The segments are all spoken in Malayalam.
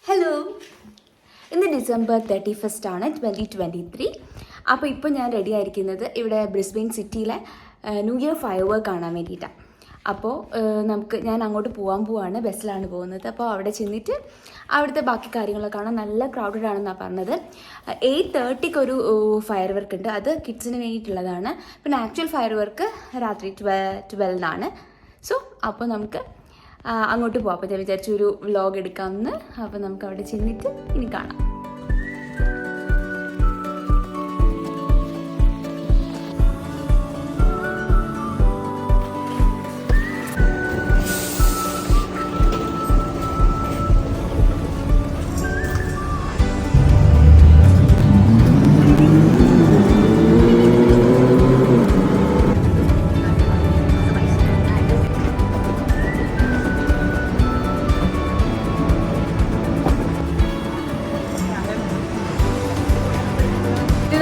ഹലോ, ഇന്ന് ഡിസംബർ 31 ആണ് 2023. അപ്പോൾ ഇപ്പോൾ ഞാൻ റെഡി ആയിരിക്കുന്നത് ഇവിടെ ബ്രിസ്ബെയിൻ സിറ്റിയിലെ ന്യൂ ഇയർ ഫയർ വർക്ക് കാണാൻ വേണ്ടിയിട്ടാണ്. അപ്പോൾ ഞാൻ അങ്ങോട്ട് പോവാണ്, ബസ്സിലാണ് പോകുന്നത്. അപ്പോൾ അവിടെ ചെന്നിട്ട് അവിടുത്തെ ബാക്കി കാര്യങ്ങളൊക്കെ കാണാൻ. നല്ല ക്രൗഡഡ് ആണെന്നാണ് പറഞ്ഞത്. 8:30 ഒരു ഫയർ വർക്ക് ഉണ്ട്, അത് കിഡ്സിന് വേണ്ടിയിട്ടുള്ളതാണ്. പിന്നെ ആക്ച്വൽ ഫയർ വർക്ക് രാത്രി 12 സോ അപ്പോൾ നമുക്ക് അങ്ങോട്ട് പോകാം. അപ്പോൾ ഞാൻ വിചാരിച്ചു ഒരു വ്ലോഗ് എടുക്കാമെന്ന്. അപ്പോൾ നമുക്ക് അവിടെ ചെന്നിട്ട് ഇനി കാണാം.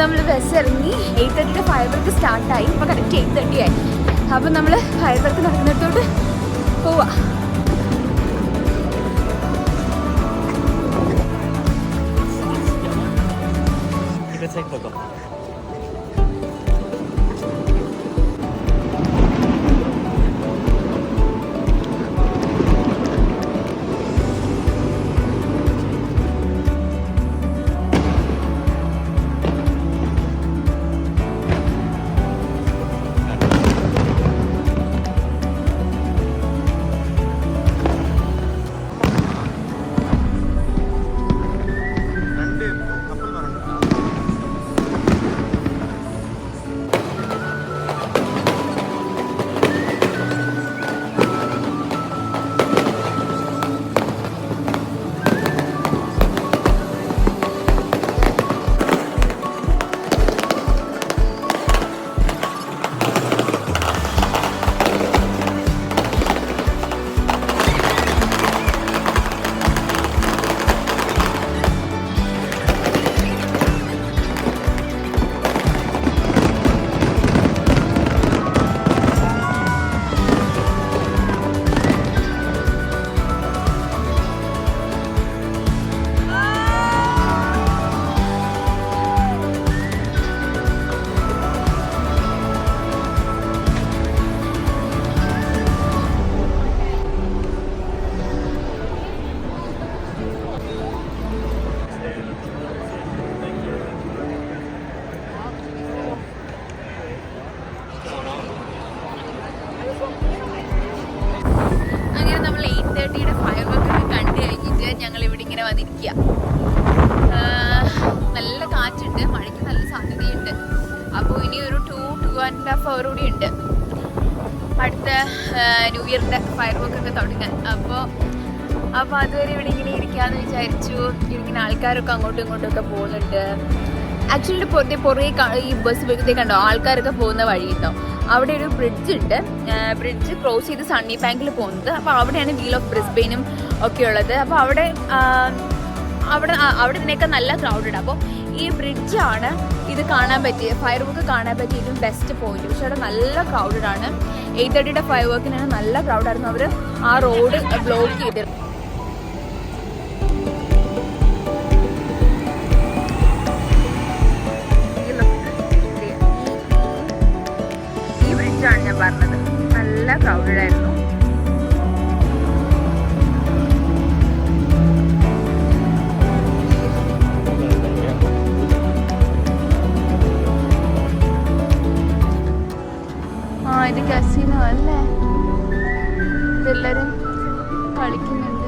നമ്മൾ ബസ് ഇറങ്ങി 8:30 ഫയർ വർക്ക് സ്റ്റാർട്ടായി. ഇപ്പോൾ കറക്റ്റ് 8:30 ആയി. അപ്പോൾ നമ്മൾ ഫയർ വർക്ക് നടക്കുന്നിടത്തോട്ട് പോവാം. അങ്ങനെ നമ്മൾ 8:30 ഫയർ വർക്ക് കണ്ടു കഴിഞ്ഞിട്ട് ഞങ്ങൾ ഇവിടെ ഇങ്ങനെ വന്നിരിക്കുക. നല്ല കാറ്റുണ്ട്, മഴയ്ക്ക് നല്ല സാധ്യതയുണ്ട്. അപ്പോൾ ഇനി ഒരു 2.5 hour കൂടി ഉണ്ട് അടുത്ത ന്യൂ ഇയറിൻ്റെ ഫയർ വർക്കൊക്കെ തുടങ്ങാൻ. അപ്പോൾ അതുവരെ ഇവിടെ ഇങ്ങനെ ഇരിക്കാമെന്ന് വിചാരിച്ചു. ഇങ്ങനെ ആൾക്കാരൊക്കെ അങ്ങോട്ടും ഇങ്ങോട്ടുമൊക്കെ പോകുന്നുണ്ട്. ആക്ച്വലി പുറകെ ഈ ബസ് വേഗത്തെ കണ്ടോ, ആൾക്കാരൊക്കെ പോകുന്ന വഴിയുണ്ടോ, അവിടെ ഒരു ബ്രിഡ്ജ് ഉണ്ട്. ബ്രിഡ്ജ് ക്രോസ് ചെയ്ത് സണ്ണി ബാങ്കിൽ പോകുന്നത്. അപ്പോൾ അവിടെയാണ് വീൽ ഓഫ് ബ്രിസ്ബെയിനും ഒക്കെ ഉള്ളത്. അപ്പോൾ അവിടെ ഇതിനൊക്കെ നല്ല ക്രൗഡഡ്. അപ്പോൾ ഈ ബ്രിഡ്ജാണ് ഇത് കാണാൻ പറ്റിയ ഫയർ വർക്ക് കാണാൻ പറ്റിയ ഏറ്റവും ബെസ്റ്റ് പോയിന്റ്. പക്ഷെ അവിടെ നല്ല ക്രൗഡഡ് ആണ്. 8:30 ഫയർ വർക്കിനാണ് നല്ല ക്രൗഡായിരുന്നു. അവർ ആ റോഡ് ബ്ലോക്ക് ചെയ്തിരുന്നു. ാണ് ഞാൻ പറഞ്ഞത്, നല്ല ക്രൗഡഡ് ആയിരുന്നു. ഇത് കസിനോ അല്ലേ? ഇതെല്ലാരും കളിക്കുന്നുണ്ട്.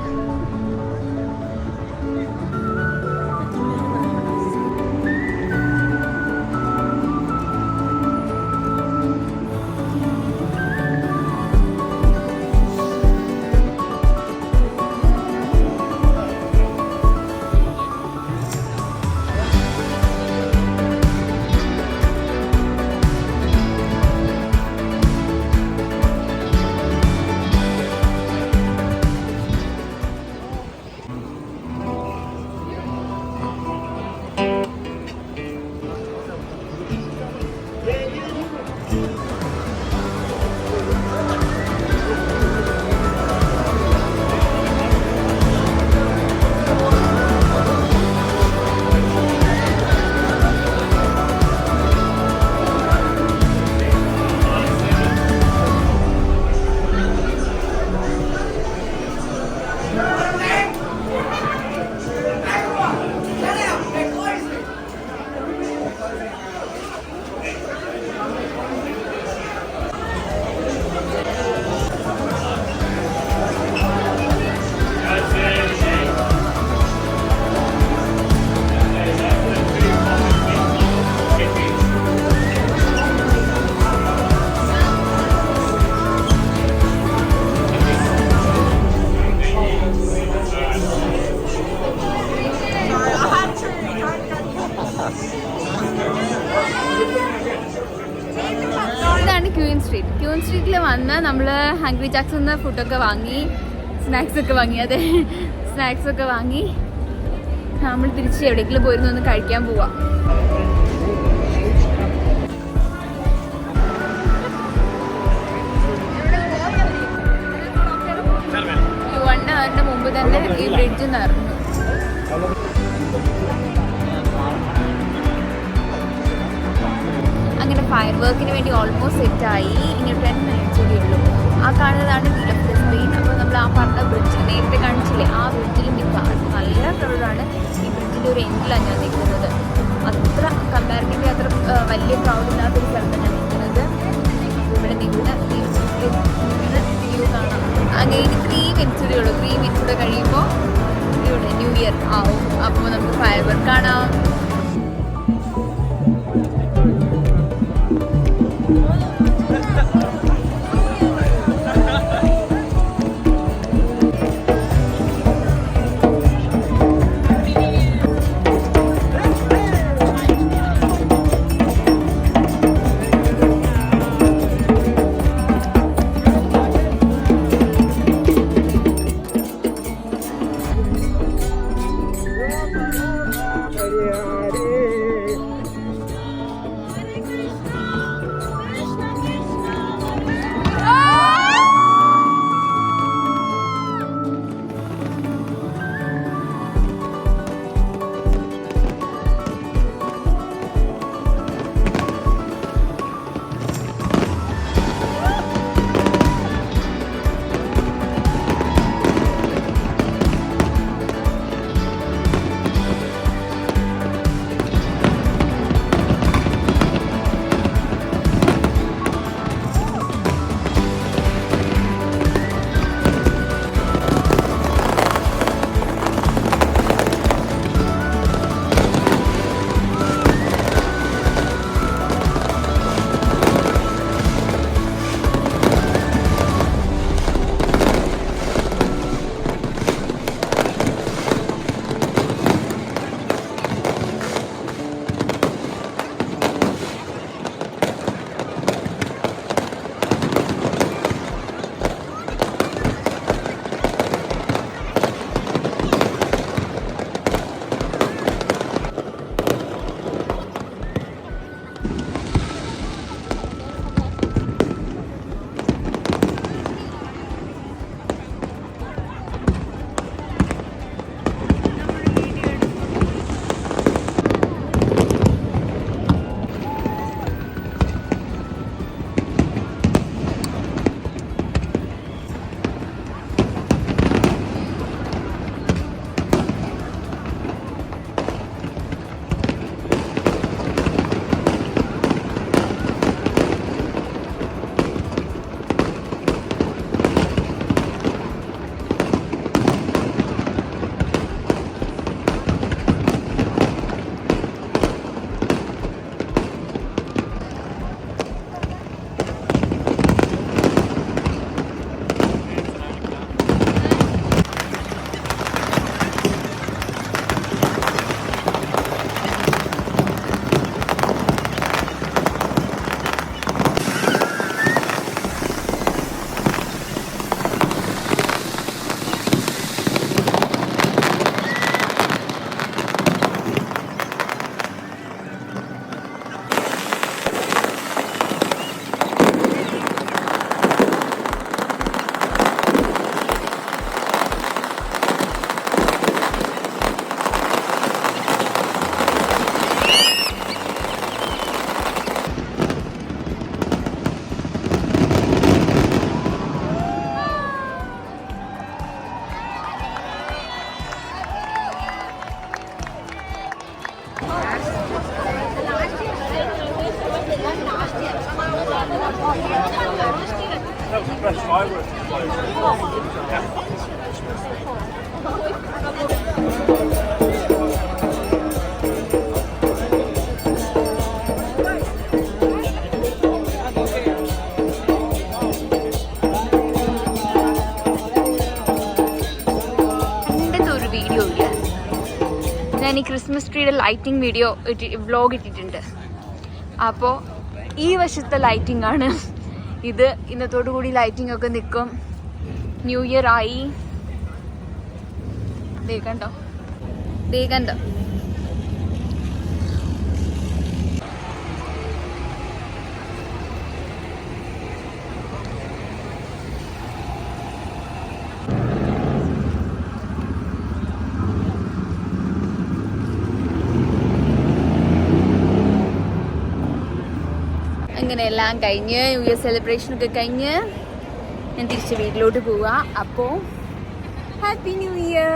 ടൗൺ സ്ട്രീറ്റിൽ വന്ന് നമ്മൾ ഹംഗ്രി ജാക്സിൽ നിന്ന് ഫുഡൊക്കെ വാങ്ങി, സ്നാക്സൊക്കെ വാങ്ങി. അതെ, സ്നാക്സൊക്കെ വാങ്ങി നമ്മൾ തിരിച്ച് എവിടേക്കെങ്കിലും പോയിരുന്നു ഒന്ന് കഴിക്കാൻ പോവാം. അതിൻ്റെ മുമ്പ് തന്നെ ഈ ബ്രിഡ്ജ് നിറഞ്ഞു. അങ്ങനെ ഫയർ വർക്കിന് വേണ്ടി ഓൾമോസ്റ്റ് സെറ്റായി. ഇനി 10 മിനിറ്റ്സ് കൂടി ഉള്ളൂ. ആ കാണുന്നതാണ് വീൽ ഓഫ് ബ്രിസ്ബെയിൻ. അപ്പോൾ നമ്മൾ ആ പറഞ്ഞ ബ്രിഡ്ജിൽ നേരത്തെ കാണിച്ചില്ലേ, ആ ബ്രിഡ്ജിൽ നിൽക്കാം. നല്ല ക്രൗഡാണ്. ഈ ബ്രിഡ്ജിൻ്റെ ഒരു എൻഡിലാണ് ഞാൻ നിൽക്കുന്നത്. അത്ര കമ്പാരിറ്റീവ്ലി അത്ര വലിയ ക്രൗഡില്ലാത്തൊരു സ്ഥലത്താണ് ഞാൻ നിൽക്കുന്നത്. ഇവിടെ നിന്ന് വ്യൂ കാണാം. അങ്ങനെ 3 മിനിറ്റ്സ് കൂടെ ഉള്ളൂ. 3 മിനിറ്റ്സ് കൂടെ കഴിയുമ്പോൾ ഇവിടെ ന്യൂ ഇയർ ആവും. അപ്പോൾ നമുക്ക് ഫയർ വർക്ക് കാണാം. ഞാൻ ഈ ക്രിസ്മസ് ട്രീയുടെ ലൈറ്റിംഗ് വീഡിയോ വ്ലോഗ് ഇട്ടിട്ടുണ്ട്. അപ്പോൾ ഈ വശത്തെ ലൈറ്റിംഗ് ആണ് ഇത് ഇന്നത്തോടു കൂടി ലൈറ്റിംഗ് ഒക്കെ നിൽക്കും. ന്യൂ ഇയർ ആയി. ദേ കണ്ടോ. അങ്ങനെ എല്ലാം കഴിഞ്ഞ് ന്യൂ ഇയർ സെലിബ്രേഷൻ ഒക്കെ കഴിഞ്ഞ് ഞാൻ തിരിച്ച് വീട്ടിലോട്ട് പോവാ. അപ്പോൾ ഹാപ്പി ന്യൂ ഇയർ.